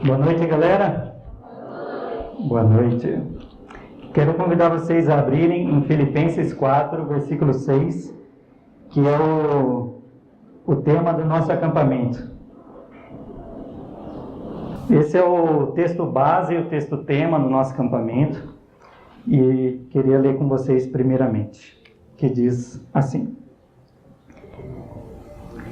Boa noite, galera. Boa noite. Quero convidar vocês a abrirem em Filipenses 4, versículo 6, que é o tema do nosso acampamento. Esse é o texto base, o texto tema do nosso acampamento, e queria ler com vocês primeiramente, que diz assim: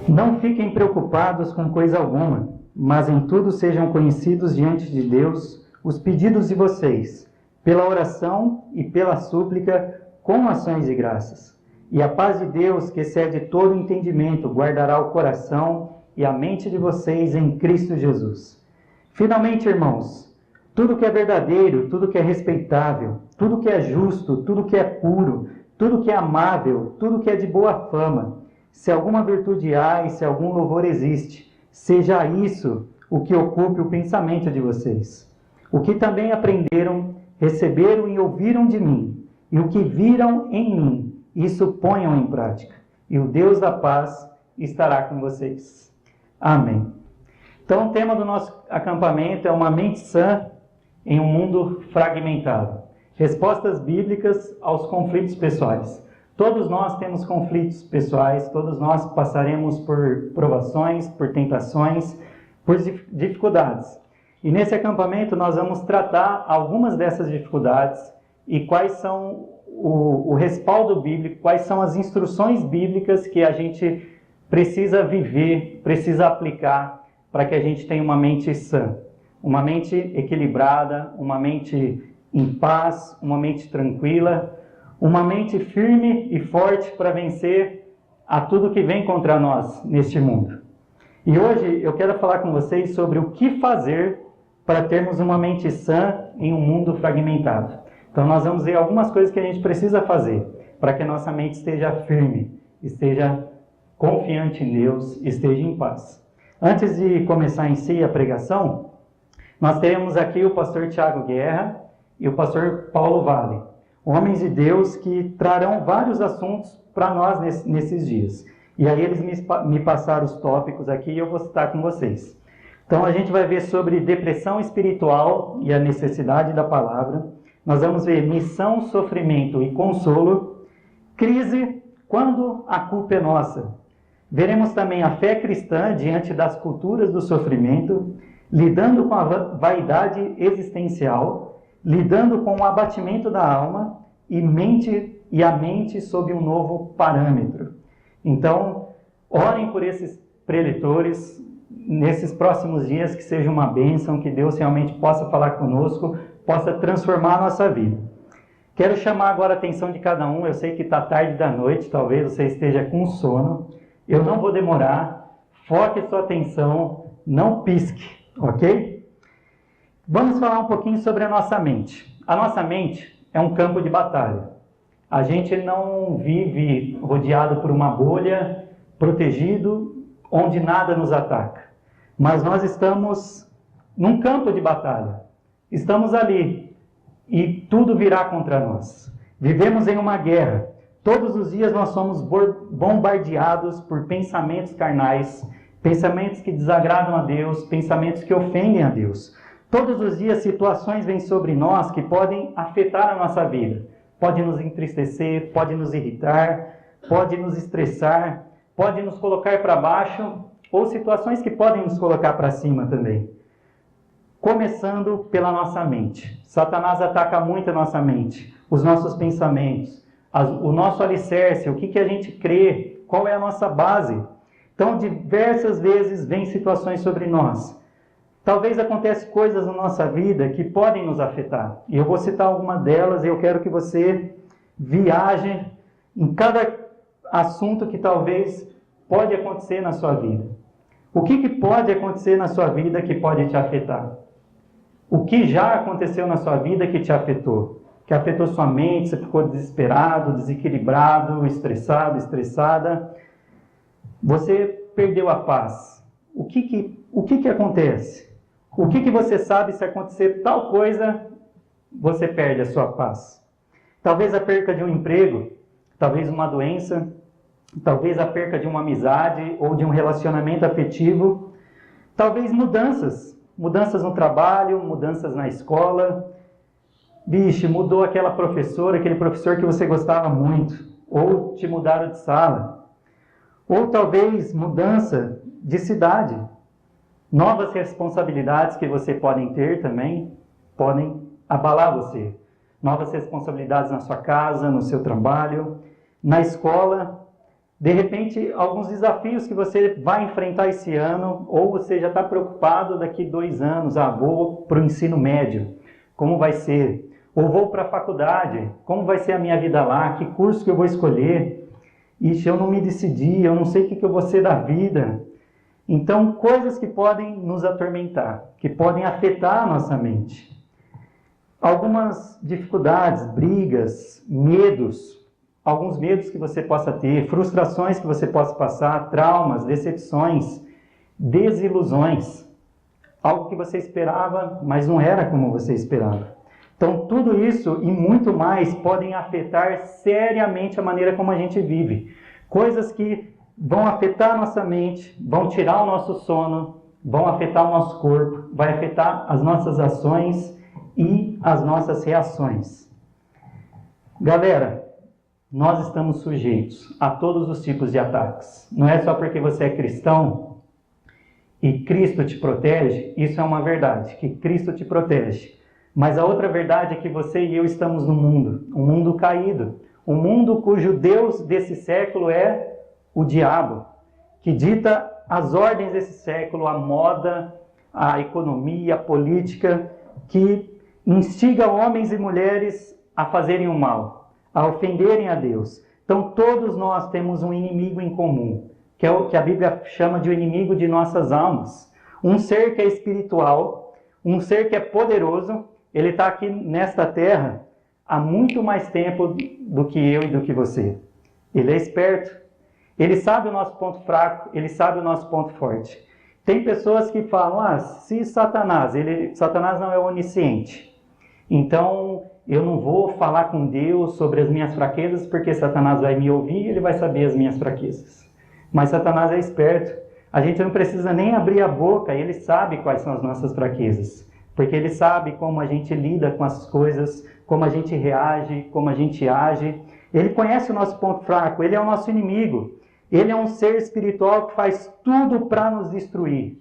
Não fiquem preocupados com coisa alguma, mas em tudo sejam conhecidos diante de Deus os pedidos de vocês, pela oração e pela súplica, com ações de graças. E a paz de Deus, que excede todo entendimento, guardará o coração e a mente de vocês em Cristo Jesus. Finalmente, irmãos, tudo que é verdadeiro, tudo que é respeitável, tudo que é justo, tudo que é puro, tudo que é amável, tudo que é de boa fama, se alguma virtude há e se algum louvor existe, seja isso o que ocupe o pensamento de vocês. O que também aprenderam, receberam e ouviram de mim, e o que viram em mim, isso ponham em prática. E o Deus da paz estará com vocês. Amém. Então, o tema do nosso acampamento é uma mente sã em um mundo fragmentado. Respostas bíblicas aos conflitos pessoais. Todos nós temos conflitos pessoais, todos nós passaremos por provações, por tentações, por dificuldades. E nesse acampamento nós vamos tratar algumas dessas dificuldades e quais são o respaldo bíblico, quais são as instruções bíblicas que a gente precisa viver, precisa aplicar para que a gente tenha uma mente sã, uma mente equilibrada, uma mente em paz, uma mente tranquila, uma mente firme e forte para vencer a tudo que vem contra nós neste mundo. E hoje eu quero falar com vocês sobre o que fazer para termos uma mente sã em um mundo fragmentado. Então nós vamos ver algumas coisas que a gente precisa fazer para que a nossa mente esteja firme, esteja confiante em Deus, esteja em paz. Antes de começar em si a pregação, nós teremos aqui o pastor Tiago Guerra e o pastor Paulo Vale, homens de Deus que trarão vários assuntos para nós nesses dias. E aí eles me passaram os tópicos aqui e eu vou citar com vocês. Então a gente vai ver sobre depressão espiritual e a necessidade da palavra. Nós vamos ver missão, sofrimento e consolo. Crise, quando a culpa é nossa. Veremos também a fé cristã diante das culturas do sofrimento, lidando com a vaidade existencial, lidando com o abatimento da alma e a mente sob um novo parâmetro. Então, orem por esses preletores nesses próximos dias, que seja uma bênção, que Deus realmente possa falar conosco, possa transformar a nossa vida. Quero chamar agora a atenção de cada um. Eu sei que está tarde da noite, talvez você esteja com sono. Eu não vou demorar. Foque sua atenção, não pisque, ok? Vamos falar um pouquinho sobre a nossa mente. A nossa mente é um campo de batalha. A gente não vive rodeado por uma bolha, protegido, onde nada nos ataca. Mas nós estamos num campo de batalha. Estamos ali e tudo virá contra nós. Vivemos em uma guerra. Todos os dias nós somos bombardeados por pensamentos carnais, pensamentos que desagradam a Deus, pensamentos que ofendem a Deus. Todos os dias situações vêm sobre nós que podem afetar a nossa vida. Pode nos entristecer, pode nos irritar, pode nos estressar, pode nos colocar para baixo, ou situações que podem nos colocar para cima também. Começando pela nossa mente. Satanás ataca muito a nossa mente, os nossos pensamentos, o nosso alicerce, o que a gente crê, qual é a nossa base. Então, diversas vezes vêm situações sobre nós. Talvez aconteçam coisas na nossa vida que podem nos afetar. E eu vou citar alguma delas e eu quero que você viaje em cada assunto que talvez pode acontecer na sua vida. O que pode acontecer na sua vida que pode te afetar? O que já aconteceu na sua vida que te afetou? Que afetou sua mente, você ficou desesperado, desequilibrado, estressado, estressada. Você perdeu a paz. O que acontece? O que você sabe se acontecer tal coisa, você perde a sua paz? Talvez a perca de um emprego, talvez uma doença, talvez a perca de uma amizade ou de um relacionamento afetivo, talvez mudanças mudanças no trabalho, mudanças na escola. Vixe, mudou aquela professora, aquele professor que você gostava muito, ou te mudaram de sala. Ou talvez mudança de cidade. Novas responsabilidades que você podem ter também podem abalar você. Novas responsabilidades na sua casa, no seu trabalho, na escola. De repente, alguns desafios que você vai enfrentar esse ano, ou você já está preocupado daqui 2 anos, vou para o ensino médio, como vai ser? Ou vou para a faculdade, como vai ser a minha vida lá? Que curso que eu vou escolher? Ixi, eu não me decidi, eu não sei o que eu vou ser da vida. Então, coisas que podem nos atormentar, que podem afetar a nossa mente. Algumas dificuldades, brigas, medos, alguns medos que você possa ter, frustrações que você possa passar, traumas, decepções, desilusões. Algo que você esperava, mas não era como você esperava. Então, tudo isso e muito mais podem afetar seriamente a maneira como a gente vive. Coisas que vão afetar a nossa mente, vão tirar o nosso sono, vão afetar o nosso corpo, vai afetar as nossas ações e as nossas reações. Galera, nós estamos sujeitos a todos os tipos de ataques. Não é só porque você é cristão e Cristo te protege, isso é uma verdade, que Cristo te protege. Mas a outra verdade é que você e eu estamos no mundo, um mundo caído, um mundo cujo Deus desse século é o diabo, que dita as ordens desse século, a moda, a economia, a política, que instiga homens e mulheres a fazerem o mal, a ofenderem a Deus. Então todos nós temos um inimigo em comum, que é o que a Bíblia chama de o inimigo de nossas almas. Um ser que é espiritual, um ser que é poderoso. Ele está aqui nesta terra há muito mais tempo do que eu e do que você. Ele é esperto. Ele sabe o nosso ponto fraco, ele sabe o nosso ponto forte. Tem pessoas que falam, se Satanás não é onisciente, então eu não vou falar com Deus sobre as minhas fraquezas, porque Satanás vai me ouvir e ele vai saber as minhas fraquezas. Mas Satanás é esperto. A gente não precisa nem abrir a boca, ele sabe quais são as nossas fraquezas. Porque ele sabe como a gente lida com as coisas, como a gente reage, como a gente age. Ele conhece o nosso ponto fraco, ele é o nosso inimigo. Ele é um ser espiritual que faz tudo para nos destruir,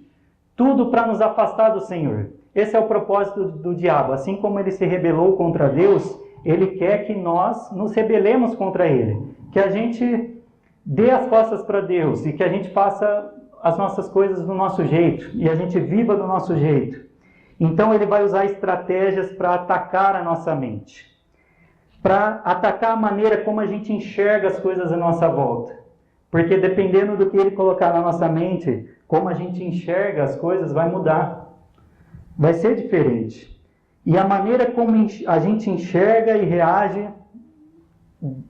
tudo para nos afastar do Senhor. Esse é o propósito do diabo. Assim como ele se rebelou contra Deus, ele quer que nós nos rebelemos contra ele. Que a gente dê as costas para Deus e que a gente faça as nossas coisas do nosso jeito e a gente viva do nosso jeito. Então ele vai usar estratégias para atacar a nossa mente, para atacar a maneira como a gente enxerga as coisas à nossa volta. Porque dependendo do que ele colocar na nossa mente, como a gente enxerga as coisas vai mudar. Vai ser diferente. E a maneira como a gente enxerga e reage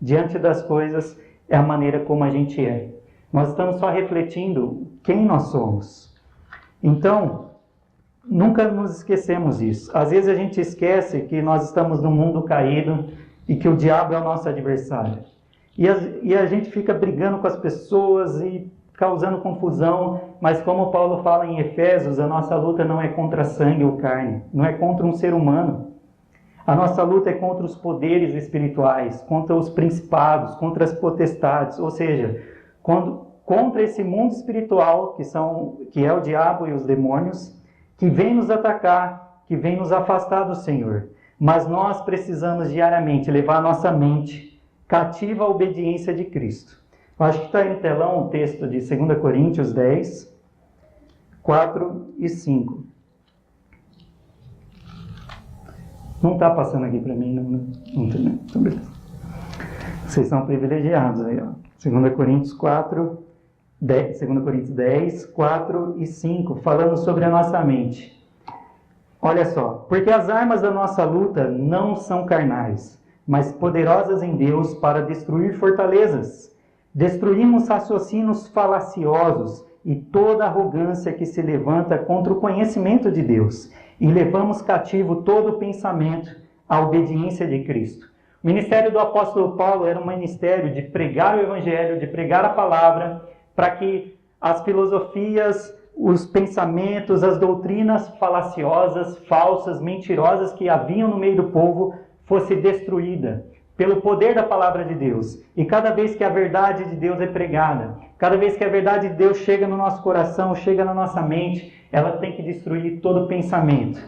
diante das coisas é a maneira como a gente é. Nós estamos só refletindo quem nós somos. Então, nunca nos esquecemos disso. Às vezes a gente esquece que nós estamos num mundo caído e que o diabo é o nosso adversário. E a gente fica brigando com as pessoas e causando confusão, mas como Paulo fala em Efésios, a nossa luta não é contra sangue ou carne, não é contra um ser humano. A nossa luta é contra os poderes espirituais, contra os principados, contra as potestades, ou seja, contra esse mundo espiritual que é o diabo e os demônios, que vem nos atacar, que vem nos afastar do Senhor. Mas nós precisamos diariamente levar a nossa mente cativa à obediência de Cristo. Eu acho que está aí no telão o texto de 2 Coríntios 10, 4 e 5. Não está passando aqui para mim, não tem. Então, beleza. Vocês são privilegiados aí, ó. 2 Coríntios 10, 4 e 5, falando sobre a nossa mente. Olha só, porque as armas da nossa luta não são carnais, mas poderosas em Deus para destruir fortalezas. Destruímos raciocínios falaciosos e toda arrogância que se levanta contra o conhecimento de Deus, e levamos cativo todo pensamento à obediência de Cristo. O ministério do apóstolo Paulo era um ministério de pregar o evangelho, de pregar a palavra, para que as filosofias, os pensamentos, as doutrinas falaciosas, falsas, mentirosas que haviam no meio do povo fosse destruída pelo poder da palavra de Deus. E cada vez que a verdade de Deus é pregada, cada vez que a verdade de Deus chega no nosso coração, chega na nossa mente, ela tem que destruir todo pensamento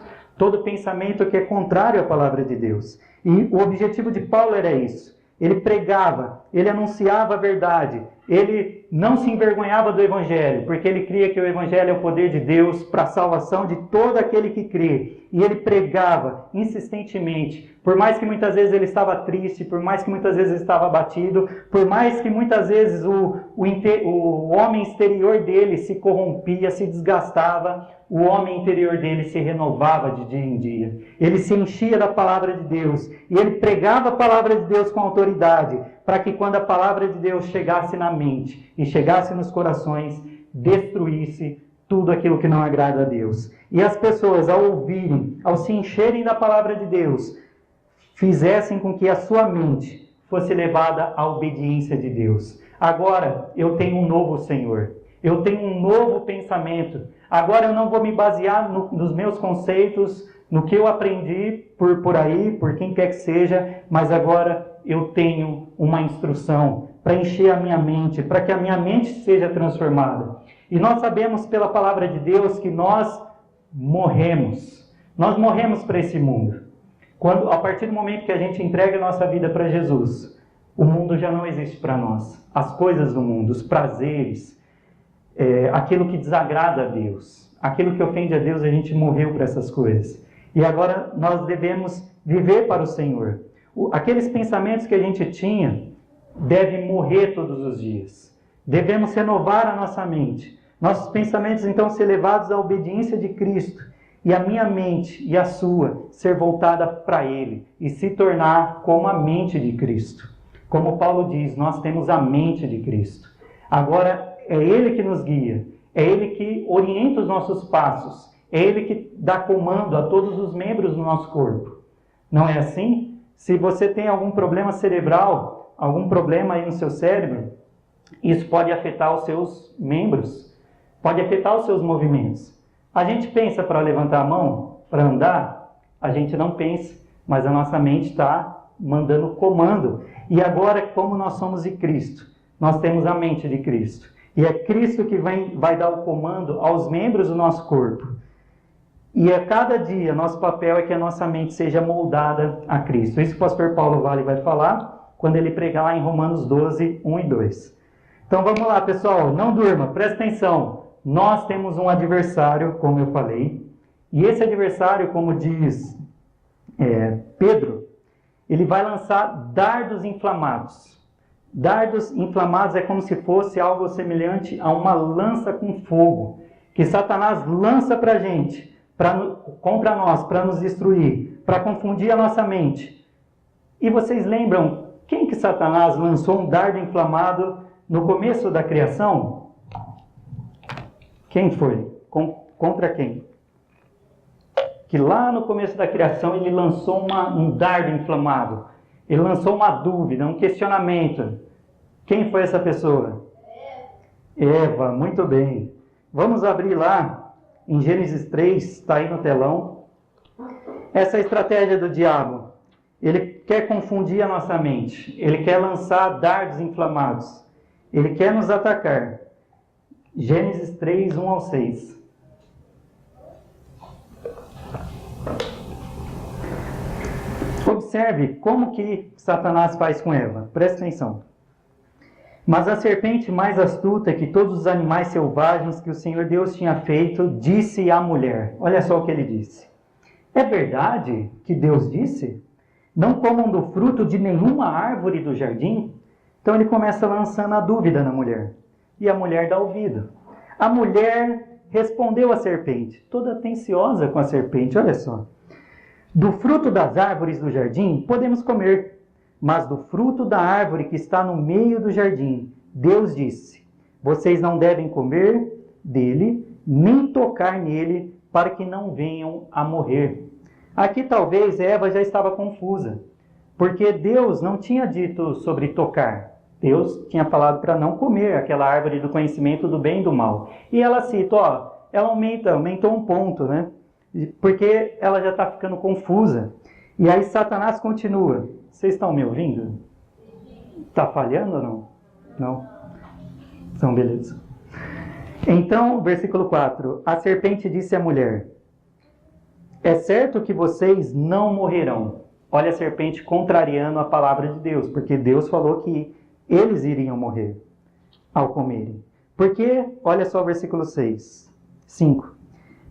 que é contrário à palavra de Deus. E o objetivo de Paulo era isso. Ele pregava, ele anunciava a verdade, ele não se envergonhava do Evangelho, porque ele cria que o Evangelho é o poder de Deus para a salvação de todo aquele que crê. E ele pregava insistentemente, por mais que muitas vezes ele estava triste, por mais que muitas vezes ele estava abatido, por mais que muitas vezes o homem exterior dele se corrompia, se desgastava, o homem interior dele se renovava de dia em dia. Ele se enchia da palavra de Deus e ele pregava a palavra de Deus com autoridade, para que quando a palavra de Deus chegasse na mente e chegasse nos corações, destruísse tudo aquilo que não agrada a Deus. E as pessoas, ao ouvirem, ao se encherem da palavra de Deus, fizessem com que a sua mente fosse levada à obediência de Deus. Agora eu tenho um novo Senhor, eu tenho um novo pensamento. Agora eu não vou me basear nos meus conceitos, no que eu aprendi por aí, por quem quer que seja, mas agora eu tenho uma instrução para encher a minha mente, para que a minha mente seja transformada. E nós sabemos pela palavra de Deus que nós morremos para esse mundo. A partir do momento que a gente entrega a nossa vida para Jesus, o mundo já não existe para nós. As coisas do mundo, os prazeres, aquilo que desagrada a Deus, aquilo que ofende a Deus, a gente morreu para essas coisas. E agora nós devemos viver para o Senhor. Aqueles pensamentos que a gente tinha devem morrer todos os dias. Devemos renovar a nossa mente. Nossos pensamentos então ser levados à obediência de Cristo. E a minha mente e a sua ser voltada para Ele e se tornar como a mente de Cristo. Como Paulo diz, nós temos a mente de Cristo. Agora é Ele que nos guia, é Ele que orienta os nossos passos, é Ele que dá comando a todos os membros do nosso corpo. Não é assim? Se você tem algum problema cerebral, algum problema aí no seu cérebro, isso pode afetar os seus membros, pode afetar os seus movimentos. A gente pensa para levantar a mão, para andar, a gente não pensa, mas a nossa mente está mandando comando. E agora, como nós somos de Cristo, nós temos a mente de Cristo. E é Cristo que vai dar o comando aos membros do nosso corpo. E a cada dia, nosso papel é que a nossa mente seja moldada a Cristo. Isso que o pastor Paulo Vale vai falar quando ele pregar lá em Romanos 12, 1 e 2. Então vamos lá, pessoal, não durma, presta atenção. Nós temos um adversário, como eu falei, e esse adversário, como diz Pedro, ele vai lançar dardos inflamados. Dardos inflamados é como se fosse algo semelhante a uma lança com fogo, que Satanás lança para a gente, contra nós, para nos destruir, para confundir a nossa mente. E vocês lembram quem que Satanás lançou um dardo inflamado no começo da criação? Quem foi? Contra quem? Que lá no começo da criação ele lançou um dardo inflamado. Ele lançou uma dúvida, um questionamento. Quem foi essa pessoa? Eva, muito bem. Vamos abrir lá em Gênesis 3, está aí no telão. Essa é a estratégia do diabo. Ele quer confundir a nossa mente. Ele quer lançar dardos inflamados. Ele quer nos atacar. Gênesis 3, 1 ao 6. Observe como que Satanás faz com Eva. Presta atenção. Mas a serpente mais astuta que todos os animais selvagens que o Senhor Deus tinha feito, disse à mulher. Olha só o que ele disse. É verdade que Deus disse? Não comam do fruto de nenhuma árvore do jardim? Então ele começa lançando a dúvida na mulher. E a mulher dá ouvido. A mulher respondeu à serpente, toda atenciosa com a serpente. Olha só. Do fruto das árvores do jardim podemos comer, mas do fruto da árvore que está no meio do jardim, Deus disse, vocês não devem comer dele, nem tocar nele, para que não venham a morrer. Aqui talvez Eva já estava confusa, porque Deus não tinha dito sobre tocar. Deus tinha falado para não comer aquela árvore do conhecimento do bem e do mal. E ela cita, ela aumentou um ponto, né? Porque ela já está ficando confusa. E aí Satanás continua. Vocês estão me ouvindo? Está falhando ou não? Não? Então, beleza. Então, versículo 4. A serpente disse à mulher: é certo que vocês não morrerão. Olha a serpente contrariando a palavra de Deus, porque Deus falou que eles iriam morrer ao comerem. Porque, olha só o versículo 5.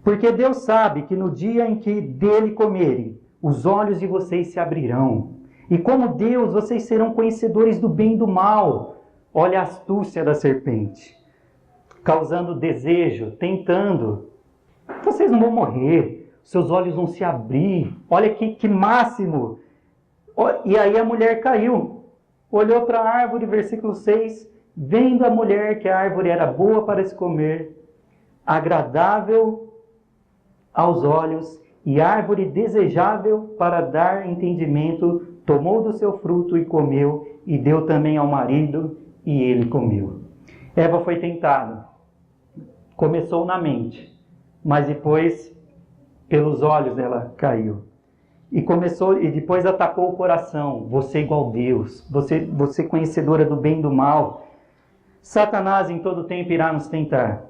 Porque Deus sabe que no dia em que dele comerem, os olhos de vocês se abrirão. E como Deus, vocês serão conhecedores do bem e do mal. Olha a astúcia da serpente, causando desejo, tentando. Vocês não vão morrer, seus olhos vão se abrir. Olha que máximo. E aí a mulher caiu, olhou para a árvore, versículo 6, vendo a mulher que a árvore era boa para se comer, agradável aos olhos e árvore desejável para dar entendimento, tomou do seu fruto e comeu, e deu também ao marido, e ele comeu. Eva foi tentada. Começou na mente, mas depois pelos olhos ela caiu. E depois atacou o coração. Você igual Deus, você conhecedora do bem e do mal. Satanás em todo tempo irá nos tentar.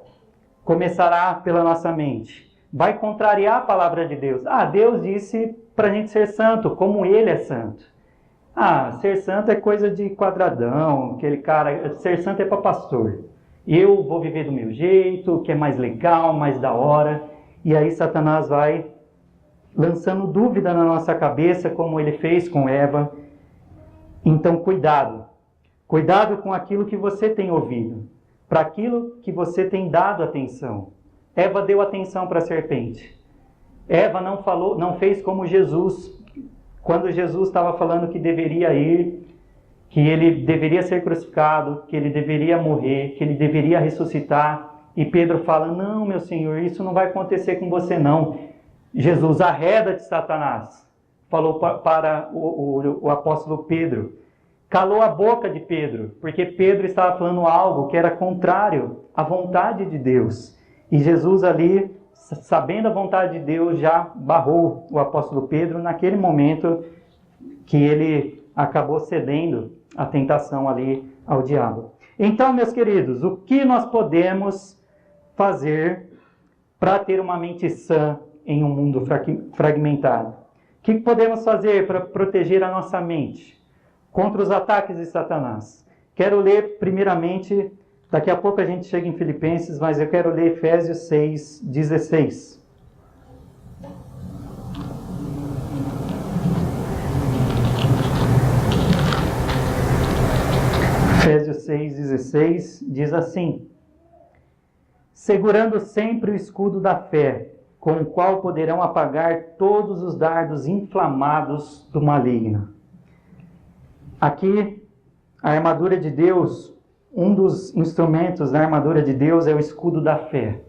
Começará pela nossa mente. Vai contrariar a palavra de Deus. Deus disse para a gente ser santo, como Ele é santo. Ser santo é coisa de quadradão, aquele cara, ser santo é para pastor. Eu vou viver do meu jeito, que é mais legal, mais da hora. E aí Satanás vai lançando dúvida na nossa cabeça, como ele fez com Eva. Então, cuidado. Cuidado com aquilo que você tem ouvido, para aquilo que você tem dado atenção. Eva deu atenção para a serpente. Eva não fez como Jesus, quando Jesus estava falando que deveria ir, que ele deveria ser crucificado, que ele deveria morrer, que ele deveria ressuscitar. E Pedro fala: não, meu Senhor, isso não vai acontecer com você não. Jesus, arreda-te, Satanás, falou para o apóstolo Pedro. Calou a boca de Pedro, porque Pedro estava falando algo que era contrário à vontade de Deus. E Jesus ali, sabendo a vontade de Deus, já barrou o apóstolo Pedro naquele momento que ele acabou cedendo à tentação ali ao diabo. Então, meus queridos, o que nós podemos fazer para ter uma mente sã em um mundo fragmentado? O que podemos fazer para proteger a nossa mente contra os ataques de Satanás? Quero ler primeiramente, daqui a pouco a gente chega em Filipenses, mas eu quero ler Efésios 6:16. Efésios 6:16 diz assim: segurando sempre o escudo da fé, com o qual poderão apagar todos os dardos inflamados do maligno. Aqui, a armadura de Deus, um dos instrumentos da armadura de Deus é o escudo da fé,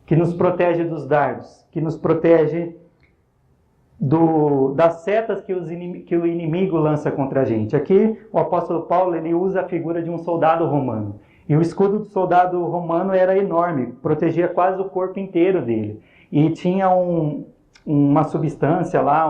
que nos protege dos dardos, que nos protege das setas que o inimigo lança contra a gente. Aqui, o apóstolo Paulo ele usa a figura de um soldado romano. E o escudo do soldado romano era enorme, protegia quase o corpo inteiro dele. E tinha uma substância lá,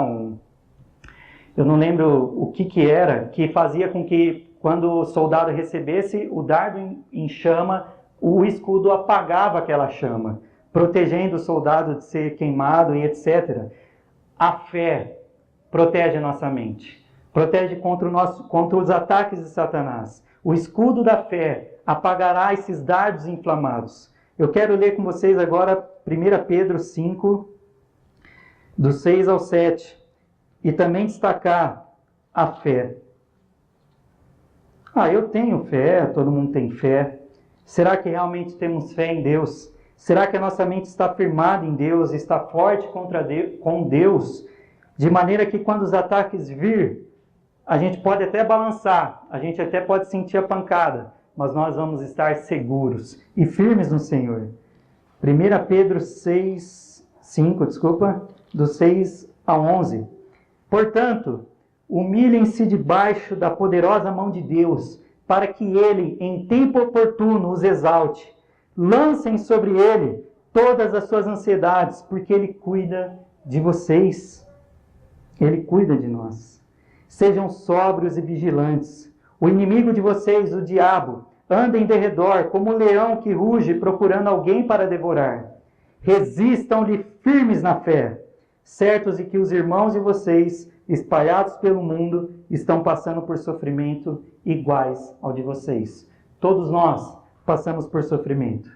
eu não lembro o que era, que fazia com que, quando o soldado recebesse o dardo em chama, o escudo apagava aquela chama, protegendo o soldado de ser queimado e etc. A fé protege a nossa mente, protege contra os ataques de Satanás. O escudo da fé apagará esses dardos inflamados. Eu quero ler com vocês agora 1 Pedro 5, do 6 ao 7, e também destacar a fé. Eu tenho fé, todo mundo tem fé. Será que realmente temos fé em Deus? Será que a nossa mente está firmada em Deus, está forte com Deus, de maneira que quando os ataques vir, a gente pode até balançar, a gente até pode sentir a pancada, mas nós vamos estar seguros e firmes no Senhor. 1 Pedro 5, do 6 a 11. Portanto, humilhem-se debaixo da poderosa mão de Deus, para que Ele, em tempo oportuno, os exalte. Lancem sobre Ele todas as suas ansiedades, porque Ele cuida de vocês. Ele cuida de nós. Sejam sóbrios e vigilantes. O inimigo de vocês, o diabo, anda em derredor como um leão que ruge procurando alguém para devorar. Resistam-lhe firmes na fé, certos de que os irmãos de vocês, espalhados pelo mundo, estão passando por sofrimento iguais ao de vocês. Todos nós passamos por sofrimento.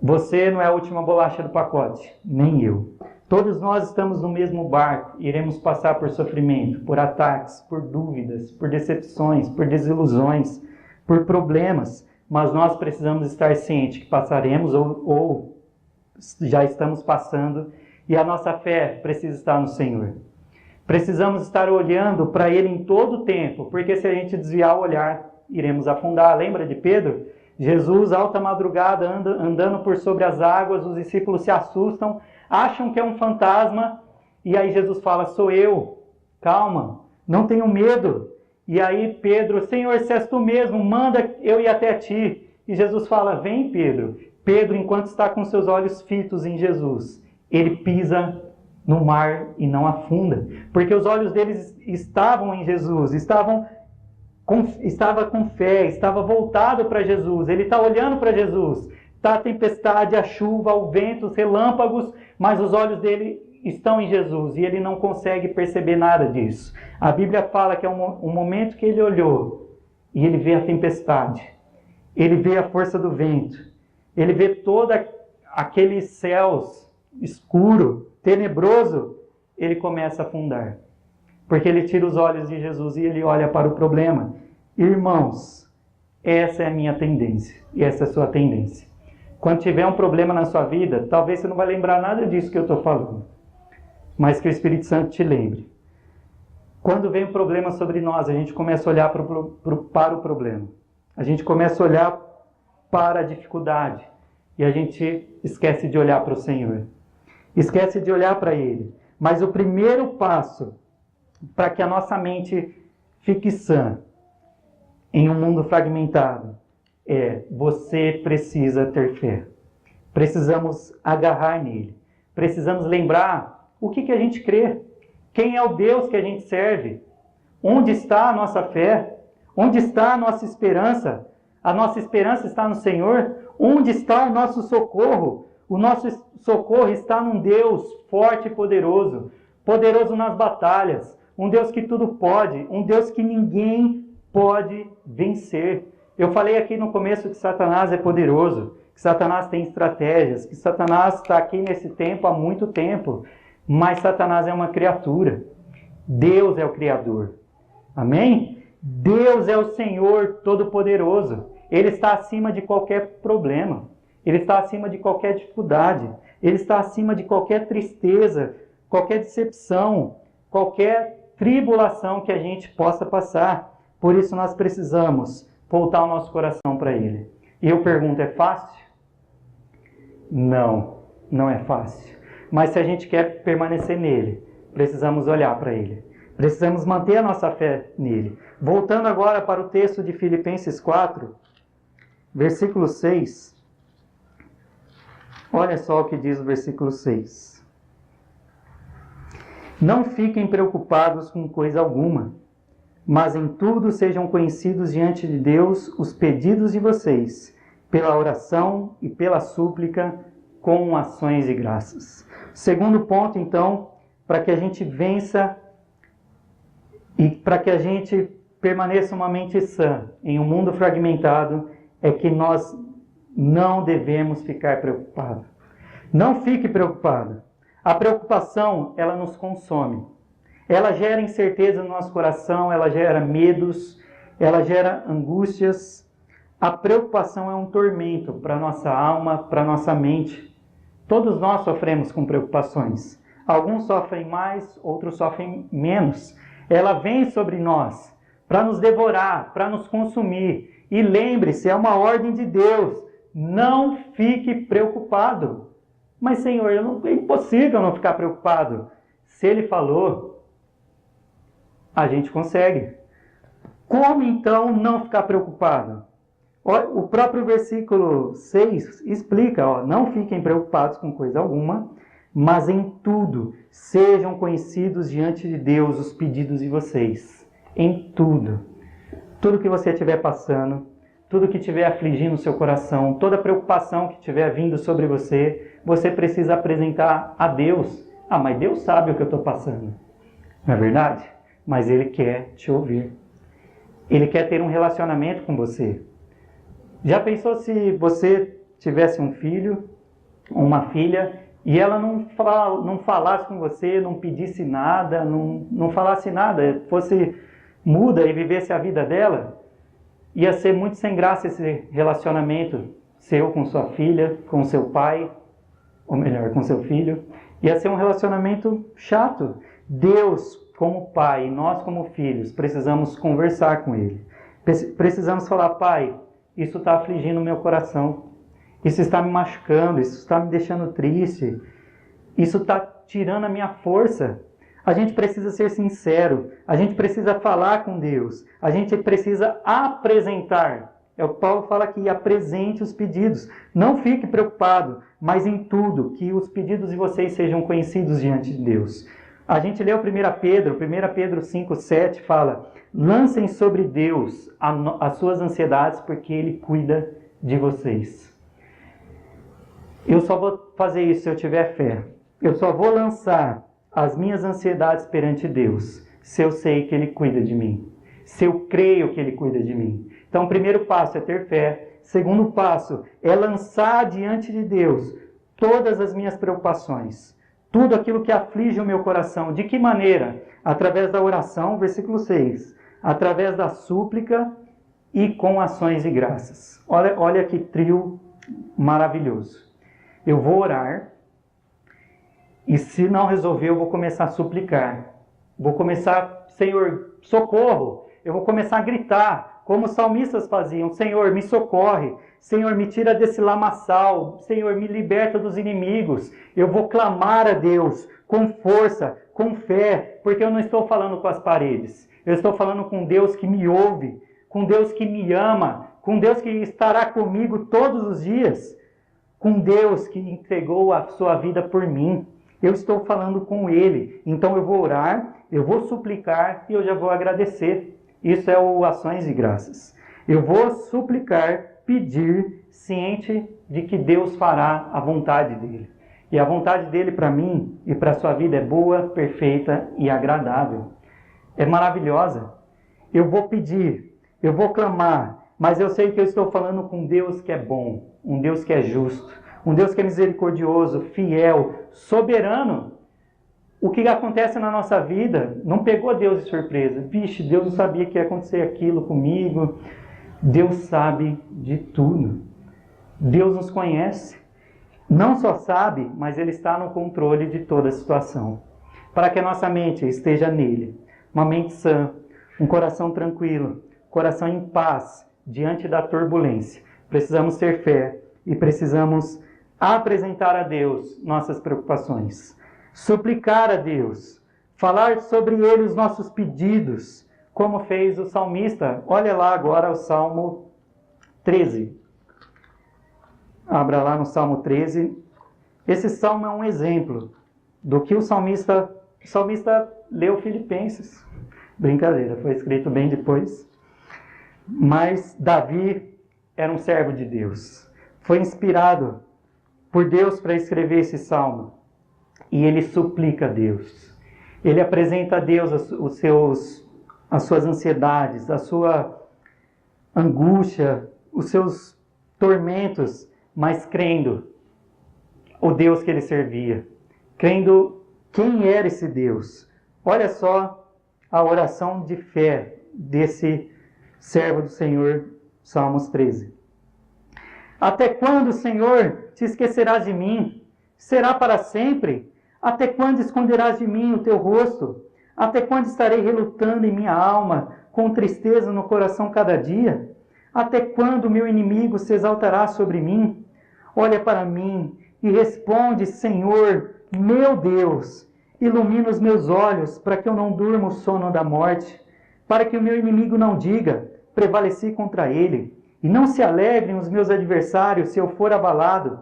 Você não é a última bolacha do pacote, nem eu. Todos nós estamos no mesmo barco, iremos passar por sofrimento, por ataques, por dúvidas, por decepções, por desilusões, por problemas, mas nós precisamos estar cientes que passaremos ou já estamos passando, e a nossa fé precisa estar no Senhor. Precisamos estar olhando para Ele em todo o tempo, porque se a gente desviar o olhar, iremos afundar. Lembra de Pedro? Jesus, alta madrugada, andando por sobre as águas, os discípulos se assustam, acham que é um fantasma, e aí Jesus fala, sou eu, calma, não tenho medo. E aí Pedro, Senhor, se és tu mesmo, manda eu ir até ti. E Jesus fala, vem Pedro. Pedro, enquanto está com seus olhos fitos em Jesus, ele pisa no mar e não afunda, porque os olhos deles estavam em Jesus, estava com fé, estava voltado para Jesus, ele está olhando para Jesus, está a tempestade, a chuva, o vento, os relâmpagos, mas os olhos dele estão em Jesus e ele não consegue perceber nada disso. A Bíblia fala que é um momento que ele olhou e ele vê a tempestade, ele vê a força do vento, ele vê todo aqueles céus escuro, tenebroso, ele começa a afundar. Porque ele tira os olhos de Jesus e ele olha para o problema. Irmãos, essa é a minha tendência e essa é a sua tendência. Quando tiver um problema na sua vida, talvez você não vai lembrar nada disso que eu estou falando, mas que o Espírito Santo te lembre. Quando vem um problema sobre nós, a gente começa a olhar para o problema. A gente começa a olhar para a dificuldade e a gente esquece de olhar para o Senhor. Esquece de olhar para Ele. Mas o primeiro passo para que a nossa mente fique sã em um mundo fragmentado é: você precisa ter fé. Precisamos agarrar nele. Precisamos lembrar o que a gente crê. Quem é o Deus que a gente serve? Onde está a nossa fé? Onde está a nossa esperança? A nossa esperança está no Senhor? Onde está o nosso socorro? O nosso socorro está num Deus forte e poderoso. Poderoso nas batalhas. Um Deus que tudo pode. Um Deus que ninguém pode vencer. Eu falei aqui no começo que Satanás é poderoso, que Satanás tem estratégias, que Satanás está aqui nesse tempo há muito tempo, mas Satanás é uma criatura. Deus é o Criador. Amém? Deus é o Senhor Todo-Poderoso. Ele está acima de qualquer problema. Ele está acima de qualquer dificuldade. Ele está acima de qualquer tristeza, qualquer decepção, qualquer tribulação que a gente possa passar. Por isso nós precisamos voltar o nosso coração para Ele. E eu pergunto, é fácil? Não, não é fácil. Mas se a gente quer permanecer nele, precisamos olhar para Ele. Precisamos manter a nossa fé nele. Voltando agora para o texto de Filipenses 4, versículo 6. Olha só o que diz o versículo 6. Não fiquem preocupados com coisa alguma, mas em tudo sejam conhecidos diante de Deus os pedidos de vocês, pela oração e pela súplica, com ações de graças. Segundo ponto, então, para que a gente vença e para que a gente permaneça uma mente sã em um mundo fragmentado, é que nós não devemos ficar preocupados. Não fique preocupado. A preocupação, ela nos consome. Ela gera incerteza no nosso coração, ela gera medos, ela gera angústias. A preocupação é um tormento para a nossa alma, para a nossa mente. Todos nós sofremos com preocupações. Alguns sofrem mais, outros sofrem menos. Ela vem sobre nós para nos devorar, para nos consumir. E lembre-se, é uma ordem de Deus. Não fique preocupado. Mas, Senhor, é impossível não ficar preocupado. Se Ele falou, a gente consegue. Como então não ficar preocupado? O próprio versículo 6 explica, não fiquem preocupados com coisa alguma, mas em tudo sejam conhecidos diante de Deus os pedidos de vocês. Em tudo. Tudo que você estiver passando, tudo que estiver afligindo o seu coração, toda preocupação que estiver vindo sobre você, você precisa apresentar a Deus. Mas Deus sabe o que eu estou passando. Não é verdade? Mas Ele quer te ouvir. Ele quer ter um relacionamento com você. Já pensou se você tivesse um filho, uma filha, e ela não falasse com você, não pedisse nada, não falasse nada, fosse muda e vivesse a vida dela? Ia ser muito sem graça esse relacionamento seu com sua filha, com seu pai, ou melhor, com seu filho. Ia ser um relacionamento chato. Deus, como pai, e nós como filhos, precisamos conversar com Ele. Precisamos falar: Pai, isso está afligindo o meu coração. Isso está me machucando, isso está me deixando triste. Isso está tirando a minha força. A gente precisa ser sincero, a gente precisa falar com Deus, a gente precisa apresentar. É o que Paulo fala aqui: apresente os pedidos. Não fique preocupado, mas em tudo, que os pedidos de vocês sejam conhecidos diante de Deus. A gente leu 1 Pedro 5,7 fala: lancem sobre Deus as suas ansiedades, porque Ele cuida de vocês. Eu só vou fazer isso se eu tiver fé. Eu só vou lançar as minhas ansiedades perante Deus se eu sei que Ele cuida de mim, se eu creio que Ele cuida de mim. Então, o primeiro passo é ter fé. Segundo passo é lançar diante de Deus todas as minhas preocupações, tudo aquilo que aflige o meu coração. De que maneira? Através da oração, versículo 6, através da súplica e com ações de graças. Olha que trio maravilhoso. Eu vou orar, e se não resolver, eu vou começar a suplicar. Vou começar: Senhor, socorro. Eu vou começar a gritar, como os salmistas faziam: Senhor, me socorre. Senhor, me tira desse lamaçal. Senhor, me liberta dos inimigos. Eu vou clamar a Deus com força, com fé, porque eu não estou falando com as paredes. Eu estou falando com Deus que me ouve, com Deus que me ama, com Deus que estará comigo todos os dias, com Deus que entregou a sua vida por mim. Eu estou falando com Ele. Então eu vou orar, eu vou suplicar e eu já vou agradecer. Isso é o ações de graças. Eu vou suplicar, pedir, ciente de que Deus fará a vontade dEle. E a vontade dEle para mim e para a sua vida é boa, perfeita e agradável. É maravilhosa. Eu vou pedir, eu vou clamar, mas eu sei que eu estou falando com Deus que é bom, um Deus que é justo, um Deus que é misericordioso, fiel, soberano. O que acontece na nossa vida não pegou Deus de surpresa. Vixe, Deus não sabia que ia acontecer aquilo comigo. Deus sabe de tudo. Deus nos conhece. Não só sabe, mas Ele está no controle de toda a situação. Para que a nossa mente esteja nele. Uma mente sã, um coração tranquilo, coração em paz diante da turbulência. Precisamos ter fé e precisamos apresentar a Deus nossas preocupações. Suplicar a Deus, falar sobre Ele os nossos pedidos, como fez o salmista. Olha lá agora o Salmo 13. Abra lá no Salmo 13. Esse salmo é um exemplo do que o salmista leu Filipenses. Brincadeira, foi escrito bem depois. Mas Davi era um servo de Deus. Foi inspirado por Deus para escrever esse salmo. E ele suplica a Deus. Ele apresenta a Deus as suas ansiedades, a sua angústia, os seus tormentos, mas crendo o Deus que ele servia. Crendo quem era esse Deus. Olha só a oração de fé desse servo do Senhor, Salmos 13. Até quando, Senhor, te esquecerás de mim? Será para sempre? Até quando esconderás de mim o teu rosto? Até quando estarei relutando em minha alma, com tristeza no coração cada dia? Até quando o meu inimigo se exaltará sobre mim? Olha para mim e responde, Senhor, meu Deus. Ilumina os meus olhos para que eu não durma o sono da morte, para que o meu inimigo não diga, prevaleci contra ele. E não se alegrem os meus adversários se eu for abalado.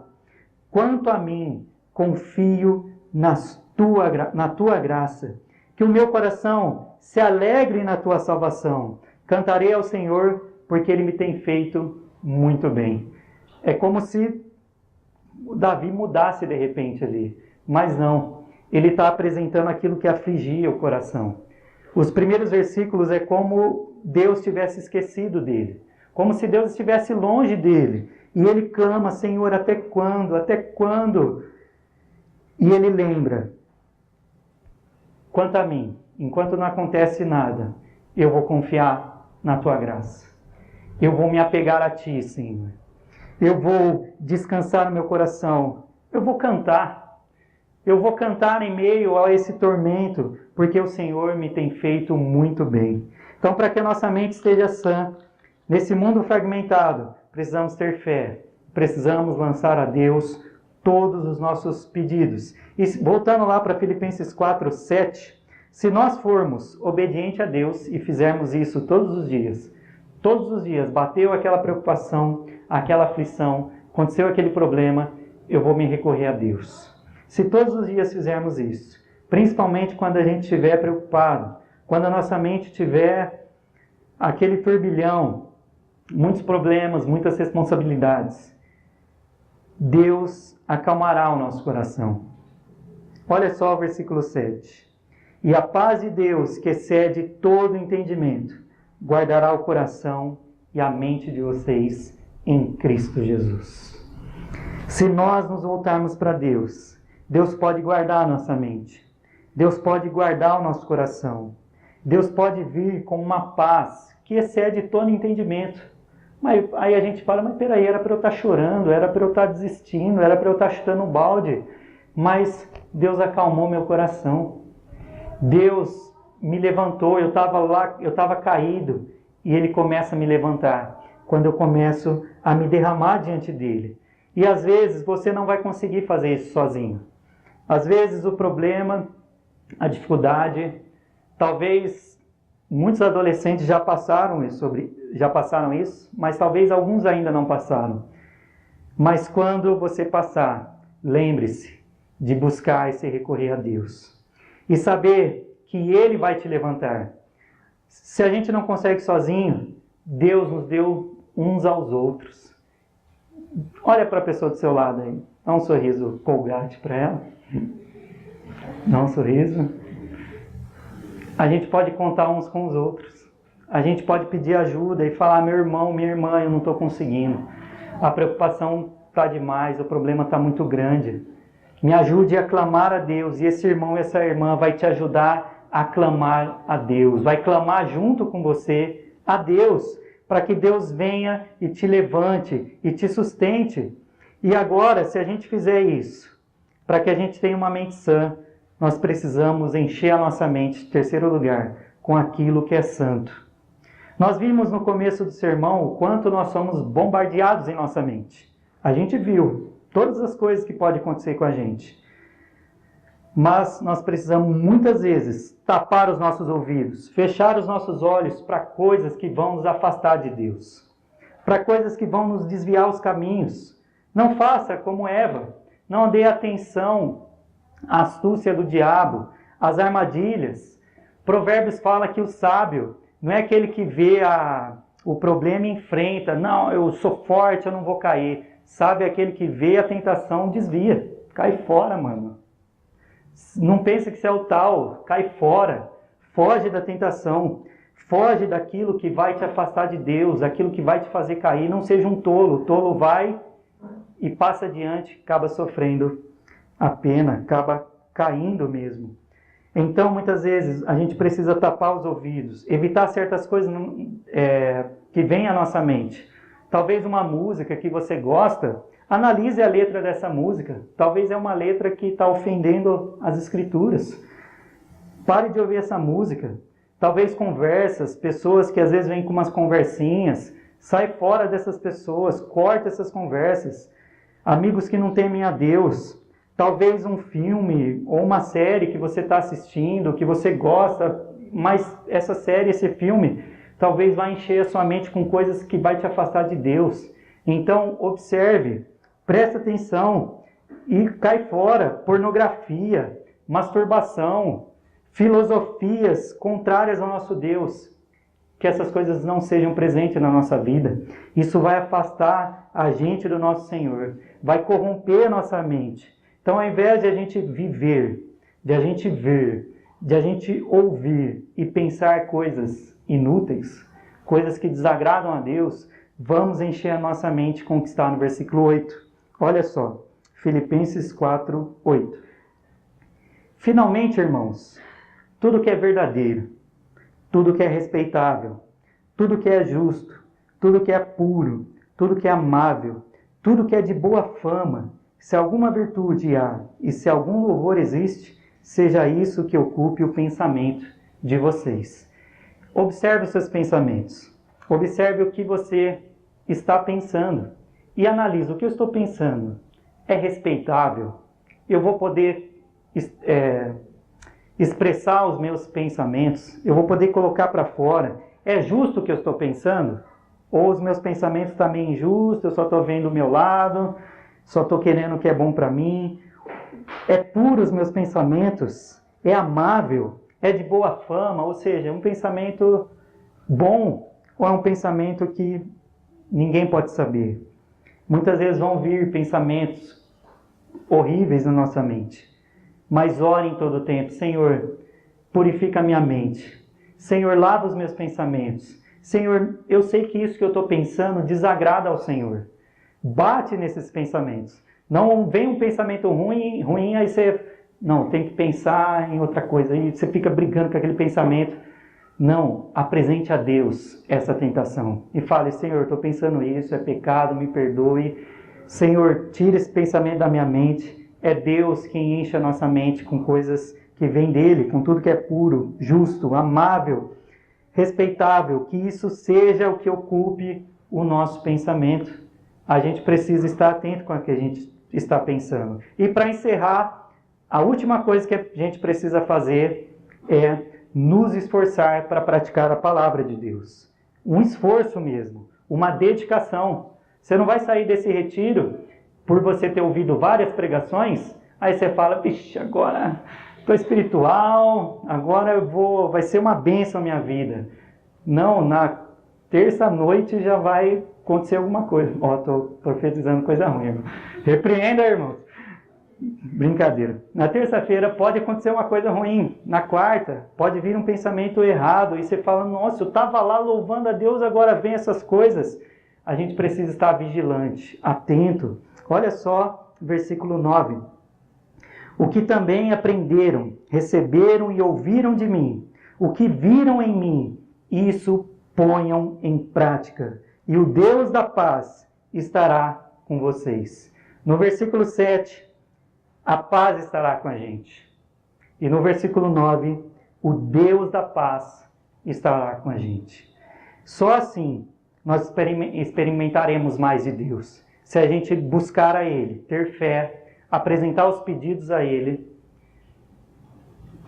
Quanto a mim, confio na tua graça. Que o meu coração se alegre na tua salvação. Cantarei ao Senhor, porque Ele me tem feito muito bem. É como se Davi mudasse de repente ali. Mas não. Ele está apresentando aquilo que afligia o coração. Os primeiros versículos é como Deus tivesse esquecido dele. Como se Deus estivesse longe dele. E ele clama, Senhor, até quando? Até quando? E ele lembra, quanto a mim, enquanto não acontece nada, eu vou confiar na tua graça. Eu vou me apegar a ti, Senhor. Eu vou descansar no meu coração. Eu vou cantar. Eu vou cantar em meio a esse tormento, porque o Senhor me tem feito muito bem. Então, para que a nossa mente esteja sã, nesse mundo fragmentado, precisamos ter fé. Precisamos lançar a Deus todos os nossos pedidos. E voltando lá para Filipenses 4:7, se nós formos obedientes a Deus e fizermos isso todos os dias, bateu aquela preocupação, aquela aflição, aconteceu aquele problema, eu vou me recorrer a Deus. Se todos os dias fizermos isso, principalmente quando a gente estiver preocupado, quando a nossa mente tiver aquele turbilhão, muitos problemas, muitas responsabilidades, Deus acalmará o nosso coração. Olha só o versículo 7. E a paz de Deus, que excede todo entendimento, guardará o coração e a mente de vocês em Cristo Jesus. Se nós nos voltarmos para Deus, Deus pode guardar a nossa mente. Deus pode guardar o nosso coração. Deus pode vir com uma paz que excede todo entendimento. Mas aí a gente fala, mas peraí, era para eu estar chorando, era para eu estar desistindo, era para eu estar chutando um balde. Mas Deus acalmou meu coração. Deus me levantou, eu estava lá, eu estava caído. E Ele começa a me levantar quando eu começo a me derramar diante dEle. E às vezes você não vai conseguir fazer isso sozinho. Às vezes o problema, a dificuldade, talvez muitos adolescentes já passaram isso, mas talvez alguns ainda não passaram. Mas quando você passar, lembre-se de buscar e se recorrer a Deus. E saber que Ele vai te levantar. Se a gente não consegue sozinho, Deus nos deu uns aos outros. Olha para a pessoa do seu lado aí. Dá um sorriso Colgate para ela. Dá um sorriso. A gente pode contar uns com os outros. A gente pode pedir ajuda e falar, meu irmão, minha irmã, eu não estou conseguindo. A preocupação está demais, o problema está muito grande. Me ajude a clamar a Deus. E esse irmão e essa irmã vai te ajudar a clamar a Deus. Vai clamar junto com você a Deus, para que Deus venha e te levante e te sustente. E agora, se a gente fizer isso, para que a gente tenha uma mente sã, nós precisamos encher a nossa mente, em terceiro lugar, com aquilo que é santo. Nós vimos no começo do sermão o quanto nós somos bombardeados em nossa mente. A gente viu todas as coisas que podem acontecer com a gente. Mas nós precisamos muitas vezes tapar os nossos ouvidos, fechar os nossos olhos para coisas que vão nos afastar de Deus, para coisas que vão nos desviar os caminhos. Não faça como Eva, não dê atenção à astúcia do diabo, às armadilhas. Provérbios fala que o sábio não é aquele que vê o problema e enfrenta. Não, eu sou forte, eu não vou cair. Sábio é aquele que vê a tentação, desvia. Cai fora, mano. Não pense que você é o tal. Cai fora. Foge da tentação. Foge daquilo que vai te afastar de Deus, aquilo que vai te fazer cair. Não seja um tolo. O tolo vai e passa adiante, acaba sofrendo a pena, acaba caindo mesmo. Então, muitas vezes, a gente precisa tapar os ouvidos, evitar certas coisas que vêm à nossa mente. Talvez uma música que você gosta, analise a letra dessa música. Talvez é uma letra que está ofendendo as Escrituras. Pare de ouvir essa música. Talvez conversas, pessoas que às vezes vêm com umas conversinhas, sai fora dessas pessoas, corta essas conversas. Amigos que não temem a Deus. Talvez um filme ou uma série que você está assistindo, que você gosta, mas essa série, esse filme, talvez vai encher a sua mente com coisas que vai te afastar de Deus. Então, observe, presta atenção e cai fora pornografia, masturbação, filosofias contrárias ao nosso Deus. Que essas coisas não sejam presentes na nossa vida. Isso vai afastar a gente do nosso Senhor, vai corromper a nossa mente. Então, ao invés de a gente viver, de a gente ver, de a gente ouvir e pensar coisas inúteis, coisas que desagradam a Deus, vamos encher a nossa mente com o que está no versículo 8. Olha só, Filipenses 4, 8. Finalmente, irmãos, tudo que é verdadeiro, tudo que é respeitável, tudo que é justo, tudo que é puro, tudo que é amável, tudo que é de boa fama, se alguma virtude há e se algum louvor existe, seja isso que ocupe o pensamento de vocês. Observe os seus pensamentos. Observe o que você está pensando. E analise o que eu estou pensando. É respeitável? Eu vou poder expressar os meus pensamentos? Eu vou poder colocar para fora? É justo o que eu estou pensando? Ou os meus pensamentos estão meio injustos, eu só estou vendo o meu lado, só estou querendo o que é bom para mim? É puro os meus pensamentos? É amável? É de boa fama? Ou seja, é um pensamento bom ou é um pensamento que ninguém pode saber? Muitas vezes vão vir pensamentos horríveis na nossa mente. Mas ore em todo o tempo. Senhor, purifica a minha mente. Senhor, lava os meus pensamentos. Senhor, eu sei que isso que eu estou pensando desagrada ao Senhor. Bate nesses pensamentos. Não vem um pensamento ruim, aí você... Não, tem que pensar em outra coisa. Aí você fica brigando com aquele pensamento. Não, apresente a Deus essa tentação. E fale, Senhor, estou pensando isso, é pecado, me perdoe. Senhor, tira esse pensamento da minha mente. É Deus quem enche a nossa mente com coisas que vêm dele, com tudo que é puro, justo, amável, respeitável. Que isso seja o que ocupe o nosso pensamento. A gente precisa estar atento com o que a gente está pensando. E para encerrar, a última coisa que a gente precisa fazer é nos esforçar para praticar a palavra de Deus. Um esforço mesmo, uma dedicação. Você não vai sair desse retiro por você ter ouvido várias pregações, aí você fala, vixe, agora estou espiritual, agora vai ser uma bênção a minha vida. Não, na terça-noite já vai acontecer alguma coisa. Estou profetizando coisa ruim, irmão. Repreenda, irmãos. Brincadeira. Na terça-feira pode acontecer uma coisa ruim. Na quarta pode vir um pensamento errado. E você fala, nossa, eu estava lá louvando a Deus, agora vem essas coisas. A gente precisa estar vigilante, atento. Olha só, versículo 9. O que também aprenderam, receberam e ouviram de mim, o que viram em mim, isso ponham em prática. E o Deus da paz estará com vocês. No versículo 7... a paz estará com a gente. E no versículo 9, o Deus da paz estará com a gente. Só assim nós experimentaremos mais de Deus. Se a gente buscar a Ele, ter fé, apresentar os pedidos a Ele,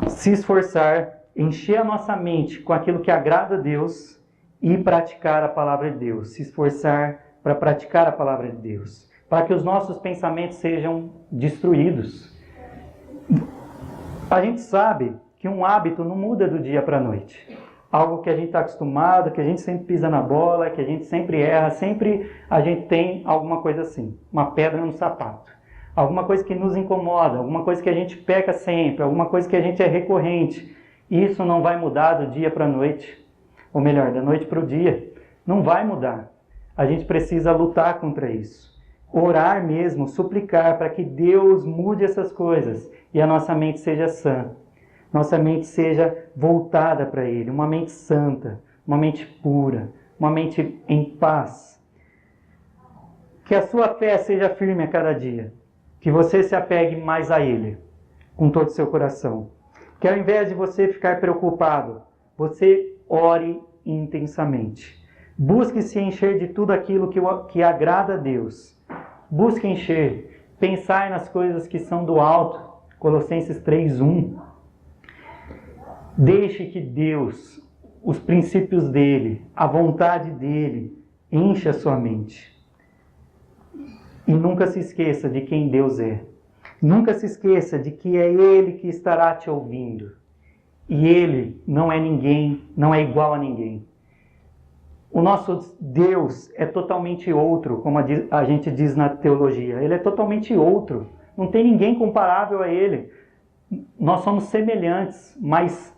se esforçar, encher a nossa mente com aquilo que agrada a Deus e praticar a palavra de Deus. Se esforçar para praticar a palavra de Deus, para que os nossos pensamentos sejam destruídos. A gente sabe que um hábito não muda do dia para a noite. Algo que a gente está acostumado, que a gente sempre pisa na bola, que a gente sempre erra, sempre a gente tem alguma coisa assim, uma pedra no sapato. Alguma coisa que nos incomoda, alguma coisa que a gente peca sempre, alguma coisa que a gente é recorrente. Isso não vai mudar do dia para a noite, ou melhor, da noite para o dia. Não vai mudar. A gente precisa lutar contra isso. Orar mesmo, suplicar para que Deus mude essas coisas e a nossa mente seja sã. Nossa mente seja voltada para Ele, uma mente santa, uma mente pura, uma mente em paz. Que a sua fé seja firme a cada dia. Que você se apegue mais a Ele, com todo o seu coração. Que ao invés de você ficar preocupado, você ore intensamente. Busque se encher de tudo aquilo que agrada a Deus. Busque encher, pensar nas coisas que são do alto. Colossenses 3:1. Deixe que Deus os princípios dele, a vontade dele, encha a sua mente. E nunca se esqueça de quem Deus é. Nunca se esqueça de que é Ele que estará te ouvindo. E Ele não é ninguém, não é igual a ninguém. O nosso Deus é totalmente outro, como a gente diz na teologia. Ele é totalmente outro. Não tem ninguém comparável a Ele. Nós somos semelhantes, mas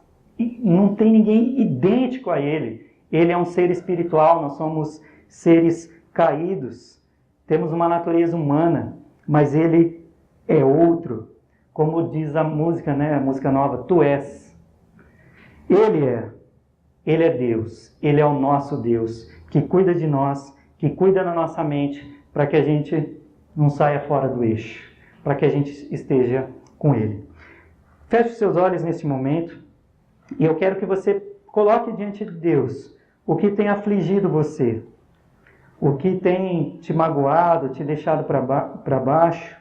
não tem ninguém idêntico a Ele. Ele é um ser espiritual, nós somos seres caídos. Temos uma natureza humana, mas Ele é outro. Como diz a música, né? A música nova, Tu és. Ele é Deus. Ele é o nosso Deus, que cuida de nós, que cuida da nossa mente, para que a gente não saia fora do eixo, para que a gente esteja com Ele. Feche os seus olhos nesse momento e eu quero que você coloque diante de Deus o que tem afligido você, o que tem te magoado, te deixado para baixo,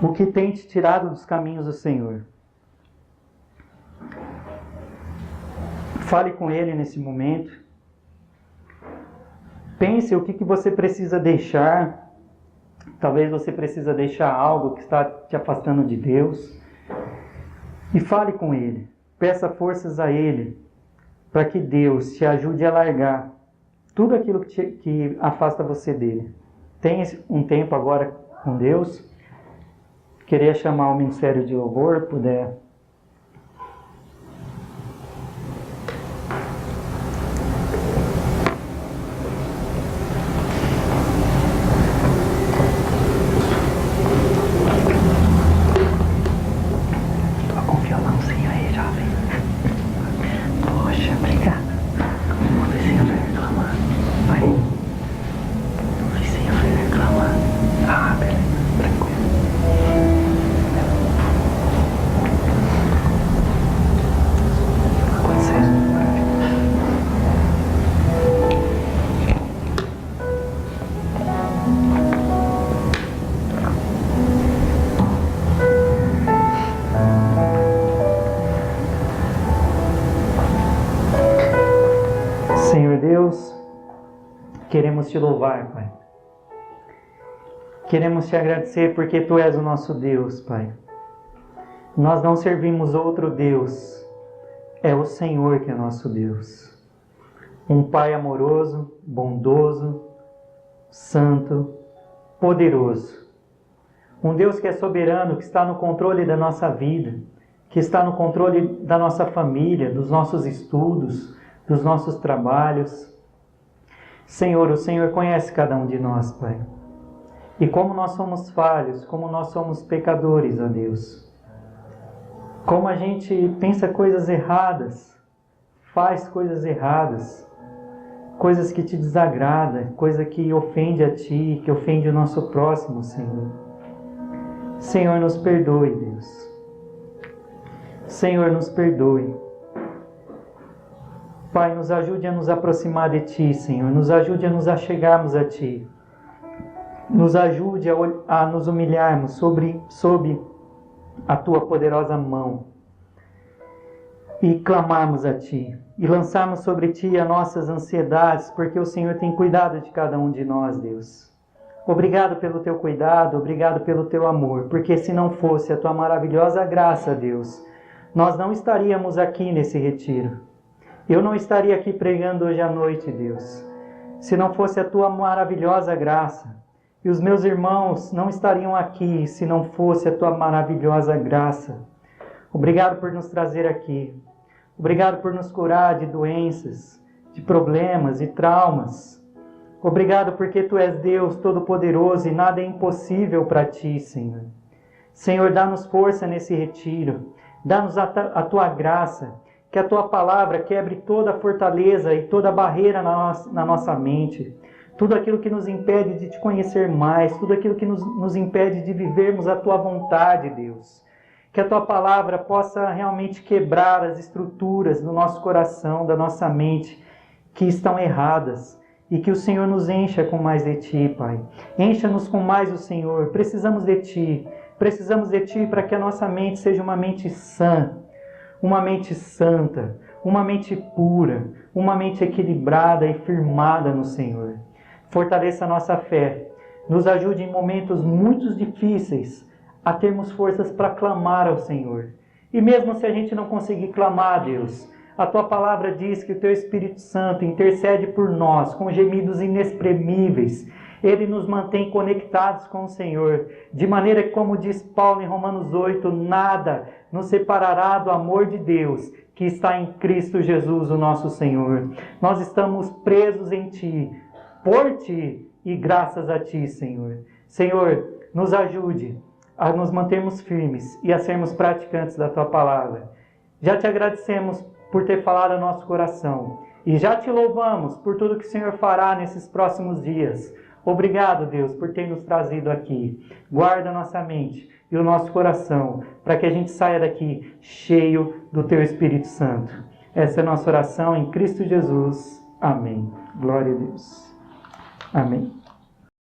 o que tem te tirado dos caminhos do Senhor. Fale com Ele nesse momento. Pense o que você precisa deixar. Talvez você precisa deixar algo que está te afastando de Deus. E fale com Ele. Peça forças a Ele para que Deus te ajude a largar tudo aquilo que afasta você dele. Tenha um tempo agora com Deus. Queria chamar o Ministério de Louvor, puder. Queremos te louvar, Pai. Queremos te agradecer porque Tu és o nosso Deus, Pai. Nós não servimos outro Deus. É o Senhor que é nosso Deus. Um Pai amoroso, bondoso, santo, poderoso. Um Deus que é soberano, que está no controle da nossa vida, que está no controle da nossa família, dos nossos estudos, dos nossos trabalhos. Senhor, o Senhor conhece cada um de nós, Pai. E como nós somos falhos, como nós somos pecadores, ó Deus. Como a gente pensa coisas erradas, faz coisas erradas, coisas que te desagradam, coisa que ofende a Ti, que ofende o nosso próximo, Senhor. Senhor, nos perdoe, Deus. Senhor, nos perdoe. Pai, nos ajude a nos aproximar de Ti, Senhor. Nos ajude a nos achegarmos a Ti. Nos ajude a nos humilharmos sob a Tua poderosa mão. E clamarmos a Ti. E lançarmos sobre Ti as nossas ansiedades, porque o Senhor tem cuidado de cada um de nós, Deus. Obrigado pelo Teu cuidado, obrigado pelo Teu amor. Porque se não fosse a Tua maravilhosa graça, Deus, nós não estaríamos aqui nesse retiro. Eu não estaria aqui pregando hoje à noite, Deus, se não fosse a Tua maravilhosa graça. E os meus irmãos não estariam aqui se não fosse a Tua maravilhosa graça. Obrigado por nos trazer aqui. Obrigado por nos curar de doenças, de problemas e traumas. Obrigado porque Tu és Deus Todo-Poderoso e nada é impossível para Ti, Senhor. Senhor, dá-nos força nesse retiro. Dá-nos a Tua graça. Que a Tua palavra quebre toda a fortaleza e toda a barreira na nossa mente. Tudo aquilo que nos impede de Te conhecer mais. Tudo aquilo que nos impede de vivermos a Tua vontade, Deus. Que a Tua palavra possa realmente quebrar as estruturas do nosso coração, da nossa mente, que estão erradas. E que o Senhor nos encha com mais de Ti, Pai. Encha-nos com mais do Senhor. Precisamos de Ti. Precisamos de Ti para que a nossa mente seja uma mente sã. uma mente santa, uma mente pura, uma mente equilibrada e firmada no Senhor. Fortaleça a nossa fé, nos ajude em momentos muito difíceis a termos forças para clamar ao Senhor. E mesmo se a gente não conseguir clamar a Deus, a Tua palavra diz que o Teu Espírito Santo intercede por nós com gemidos inexprimíveis. Ele nos mantém conectados com o Senhor, de maneira que, como diz Paulo em Romanos 8, nada nos separará do amor de Deus que está em Cristo Jesus, o nosso Senhor. Nós estamos presos em Ti, por Ti e graças a Ti, Senhor. Senhor, nos ajude a nos mantermos firmes e a sermos praticantes da Tua palavra. Já Te agradecemos por ter falado ao nosso coração e já Te louvamos por tudo que o Senhor fará nesses próximos dias. Obrigado, Deus, por ter nos trazido aqui. Guarda a nossa mente e o nosso coração, para que a gente saia daqui cheio do Teu Espírito Santo. Essa é a nossa oração em Cristo Jesus. Amém. Glória a Deus. Amém.